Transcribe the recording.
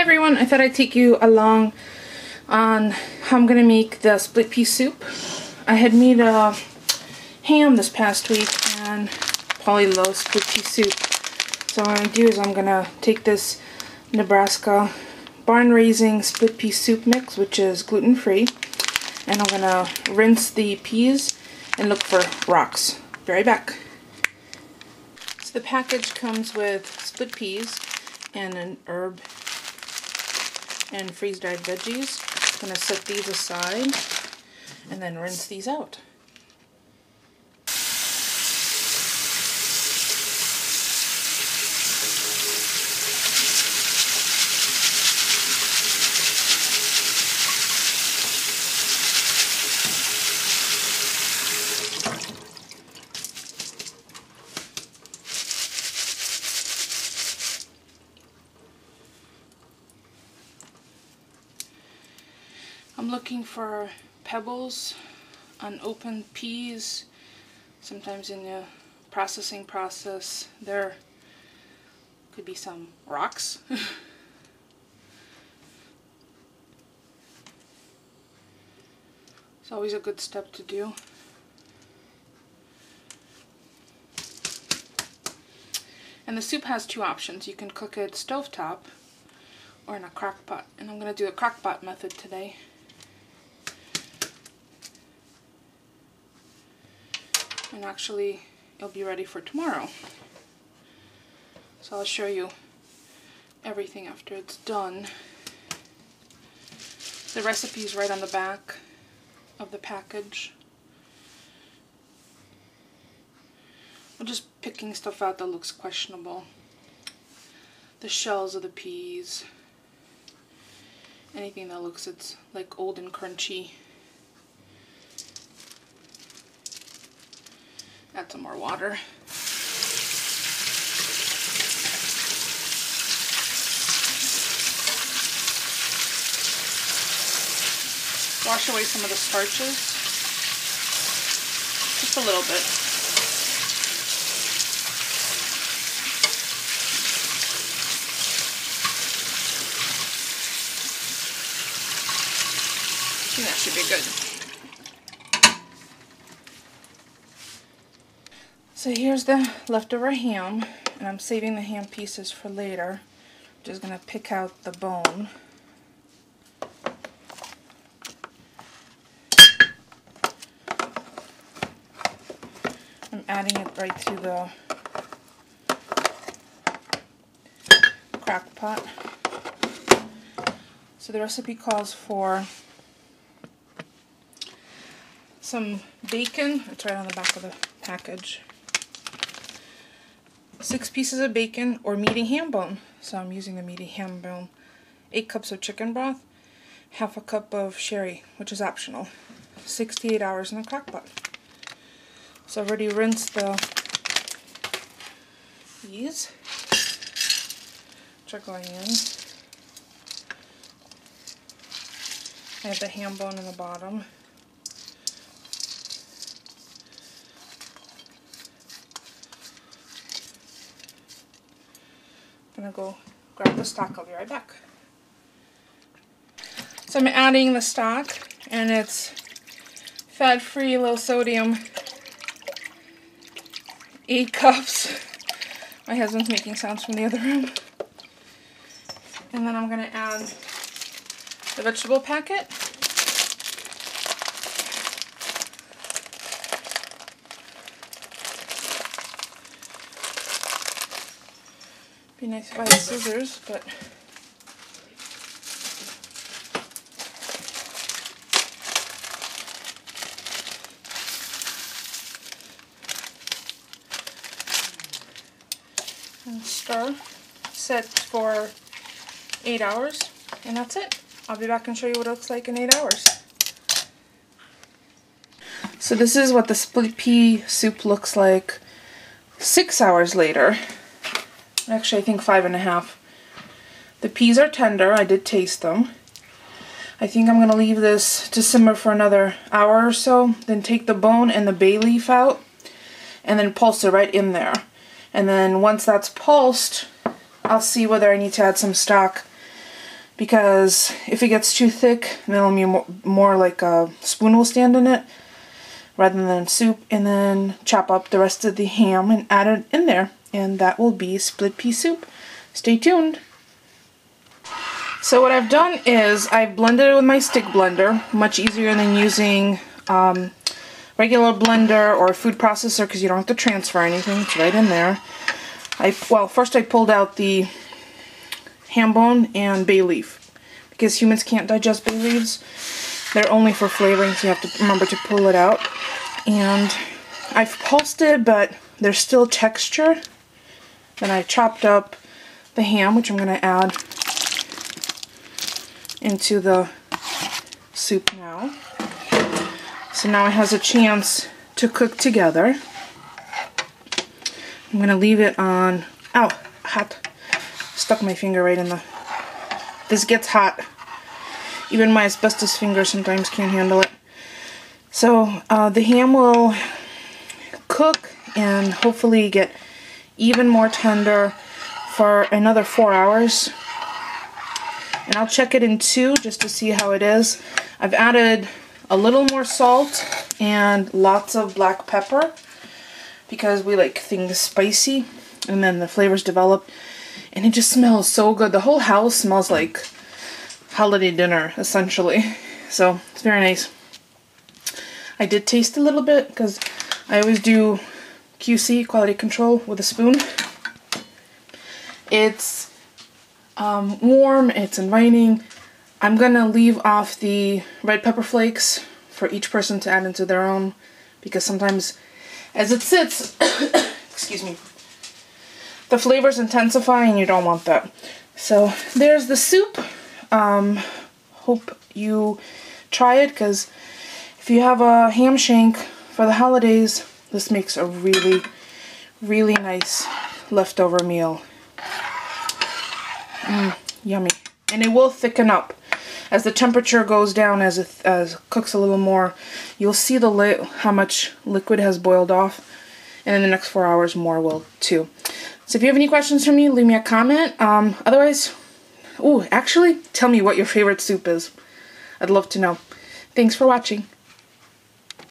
Hi everyone, I thought I'd take you along on how I'm going to make the split pea soup. I had made a ham this past week and probably low split pea soup. So what I'm going to do is I'm going to take this Nebraska barn raising split pea soup mix, which is gluten free, and I'm going to rinse the peas and look for rocks. Be right back. So the package comes with split peas and an herb and freeze-dried veggies. I'm going to set these aside and then rinse these out. I'm looking for pebbles, unopened peas. Sometimes in the processing process there could be some rocks. It's always a good step to do. And the soup has two options. You can cook it stovetop or in a crock pot. And I'm going to do a crock pot method today. And actually it'll be ready for tomorrow. So I'll show you everything after it's done. The recipe is right on the back of the package. I'm just picking stuff out that looks questionable. The shells of the peas. Anything that looks it's like old and crunchy. Add some more water. Wash away some of the starches. Just a little bit. I think that should be good. So here's the leftover ham, and I'm saving the ham pieces for later. I'm just going to pick out the bone. I'm adding it right to the crock pot. So the recipe calls for some bacon. It's right on the back of the package. 6 pieces of bacon or meaty ham bone. So I'm using the meaty ham bone. 8 cups of chicken broth. Half a cup of sherry, which is optional. 6 to 8 hours in the crock pot. So I've already rinsed these, which are going in. I have the ham bone in the bottom. I'm going to go grab the stock. I'll be right back. So I'm adding the stock, and it's fat-free, low sodium. 8 cups. My husband's making sounds from the other room. And then I'm going to add the vegetable packet. Be nice if I had scissors, but and stir. Set for 8 hours, and that's it. I'll be back and show you what it looks like in 8 hours. So this is what the split pea soup looks like 6 hours later. Actually, I think 5.5. The peas are tender. I did taste them. I think I'm going to leave this to simmer for another hour or so. Then take the bone and the bay leaf out and then pulse it right in there. And then once that's pulsed, I'll see whether I need to add some stock because if it gets too thick, then it'll be more like a spoon will stand in it rather than soup. And then chop up the rest of the ham and add it in there, and that will be split pea soup. Stay tuned. So what I've done is I've blended it with my stick blender, much easier than using regular blender or food processor because you don't have to transfer anything. It's right in there. Well, first I pulled out the ham bone and bay leaf because humans can't digest bay leaves. They're only for flavoring, so you have to remember to pull it out. And I've pulsed it, but there's still texture. Then I chopped up the ham, which I'm going to add into the soup now. So now it has a chance to cook together. I'm going to leave it on... Ow! Hot. Stuck my finger right in the... This gets hot. Even my asbestos fingers sometimes can't handle it. So the ham will cook and hopefully get even more tender for another 4 hours. And I'll check it in 2 just to see how it is. I've added a little more salt and lots of black pepper because we like things spicy, and then the flavors develop, and it just smells so good. The whole house smells like holiday dinner essentially, so it's very nice. I did taste a little bit because I always do QC, quality control, with a spoon. It's warm, it's inviting. I'm gonna leave off the red pepper flakes for each person to add into their own, because sometimes as it sits, excuse me, the flavors intensify and you don't want that. So there's the soup. Hope you try it, because if you have a ham shank for the holidays, this makes a really, really nice leftover meal. Yummy. And it will thicken up. As the temperature goes down, as it cooks a little more, you'll see how much liquid has boiled off. And in the next 4 hours, more will too. So if you have any questions for me, leave me a comment. Otherwise, actually, tell me what your favorite soup is. I'd love to know. Thanks for watching.